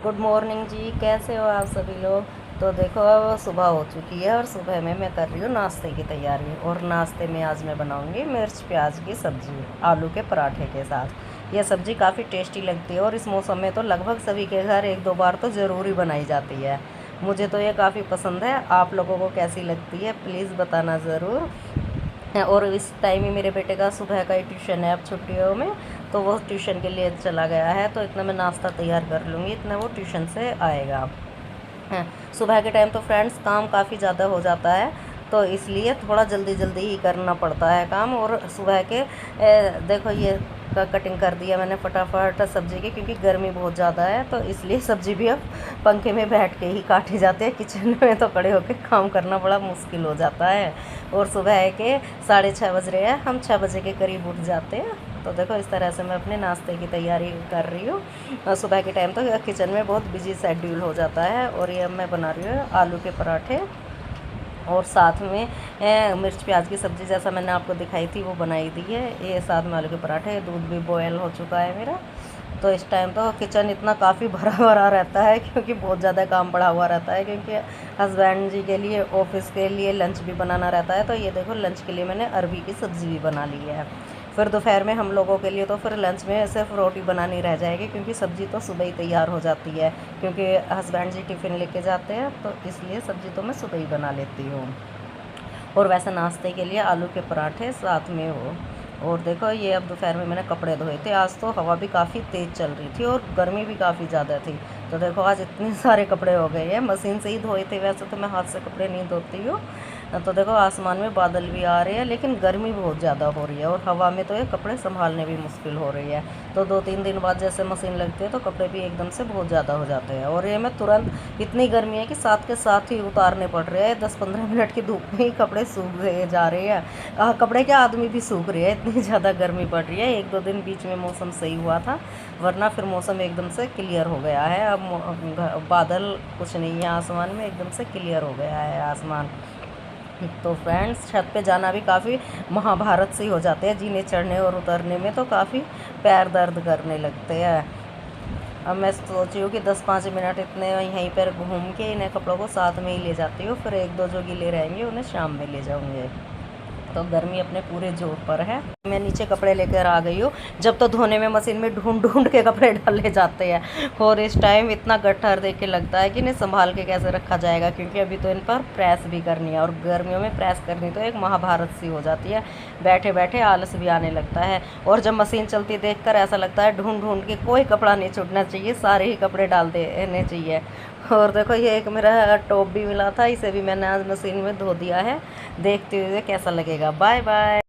Good morning जी, कैसे हो आप सभी लोग। तो देखो अब सुबह हो चुकी है और सुबह में मैं कर रही हूँ नाश्ते की तैयारी। और नाश्ते में आज मैं बनाऊँगी मिर्च प्याज की सब्ज़ी आलू के पराठे के साथ। यह सब्ज़ी काफ़ी टेस्टी लगती है और इस मौसम में तो लगभग सभी के घर एक दो बार तो ज़रूर ही बनाई जाती है। मुझे तो ये काफ़ी पसंद है, आप लोगों को कैसी लगती है प्लीज़ बताना ज़रूर। और इस टाइम ही मेरे बेटे का सुबह का ही ट्यूशन है अब छुट्टियों में, तो वो ट्यूशन के लिए चला गया है। तो इतना मैं नाश्ता तैयार कर लूँगी, इतना वो ट्यूशन से आएगा। हैं, सुबह के टाइम तो फ्रेंड्स काम काफ़ी ज़्यादा हो जाता है, तो इसलिए थोड़ा जल्दी जल्दी ही करना पड़ता है काम। और सुबह के देखो ये कटिंग कर दिया मैंने फटाफट सब्ज़ी की, क्योंकि गर्मी बहुत ज़्यादा है तो इसलिए सब्ज़ी भी अब पंखे में बैठ के ही काटी जाती है। किचन में तो खड़े होकर काम करना बड़ा मुश्किल हो जाता है। और सुबह के 6:30 बज रहे हैं, हम 6 बजे के करीब उठ जाते हैं। तो देखो इस तरह से मैं अपने नाश्ते की तैयारी कर रही हूँ। और सुबह के टाइम तो किचन में बहुत बिजी शेड्यूल हो जाता है। और ये मैं बना रही हूँ आलू के पराठे और साथ में मिर्च प्याज की सब्ज़ी जैसा मैंने आपको दिखाई थी वो बनाई दी है। ये साथ में आलू के पराठे, दूध भी बॉयल हो चुका है मेरा। तो इस टाइम तो किचन इतना काफ़ी भरा भरा रहता है, क्योंकि बहुत ज़्यादा काम पड़ा हुआ रहता है, क्योंकि हस्बैंड जी के लिए ऑफिस के लिए लंच भी बनाना रहता है। तो ये देखो लंच के लिए मैंने अरबी की सब्ज़ी भी बना ली है। फिर दोपहर में हम लोगों के लिए तो फिर लंच में सिर्फ रोटी बनानी रह जाएगी, क्योंकि सब्ज़ी तो सुबह ही तैयार हो जाती है, क्योंकि हस्बैंड जी टिफ़िन लेके जाते हैं। तो इसलिए सब्ज़ी तो मैं सुबह ही बना लेती हूँ। और वैसे नाश्ते के लिए आलू के पराठे साथ में हो। और देखो ये अब दोपहर में मैंने कपड़े धोए थे। आज तो हवा भी काफ़ी तेज़ चल रही थी और गर्मी भी काफ़ी ज़्यादा थी। तो देखो आज इतने सारे कपड़े हो गए हैं, मशीन से ही धोए थे। वैसे तो मैं हाथ से कपड़े नहीं धोती हूँ। तो देखो आसमान में बादल भी आ रहे हैं, लेकिन गर्मी बहुत ज़्यादा हो रही है और हवा में तो ये कपड़े संभालने भी मुश्किल हो रही है। तो 2-3 दिन बाद जैसे मशीन लगती है तो कपड़े भी एकदम से बहुत ज़्यादा हो जाते हैं। और ये मैं तुरंत, इतनी गर्मी है कि साथ के साथ ही उतारने पड़ रहे हैं। 10-15 मिनट की धूप में ही कपड़े सूख जा रहे हैं। कपड़े क्या, आदमी भी सूख रहे हैं, इतनी ज़्यादा गर्मी पड़ रही है। 1-2 दिन बीच में मौसम सही हुआ था, वरना फिर मौसम एकदम से क्लियर हो गया है। अब बादल कुछ नहीं है आसमान में, एकदम से क्लियर हो गया है आसमान। तो फ्रेंड्स छत पे जाना भी काफ़ी महाभारत से ही हो जाते हैं, जीने चढ़ने और उतरने में तो काफ़ी पैर दर्द करने लगते हैं। अब मैं सोच रही हूँ कि 10-5 मिनट इतने यहीं पर घूम के इन्हें कपड़ों को साथ में ही ले जाती हूँ, फिर 1-2 जो गीले रहेंगे उन्हें शाम में ले जाऊँगे। तो गर्मी अपने पूरे जोर पर है। मैं नीचे कपड़े लेकर आ गई हूँ। जब तो धोने में मशीन में ढूंढ ढूंढ के कपड़े डाले जाते हैं, और इस टाइम इतना गट्ठर देख के लगता है कि इन्हें संभाल के कैसे रखा जाएगा, क्योंकि अभी तो इन पर प्रेस भी करनी है। और गर्मियों में प्रेस करनी तो एक महाभारत सी हो जाती है, बैठे बैठे आलस भी आने लगता है। और जब मशीन चलती देख कर ऐसा लगता है ढूंढ ढूंढ के कोई कपड़ा नहीं छूटना चाहिए, सारे ही कपड़े डाल देने चाहिए। और देखो ये एक मेरा टॉप भी मिला था, इसे भी मैंने आज मशीन में धो दिया है। देखते हुए कैसा लगेगा। Bye bye.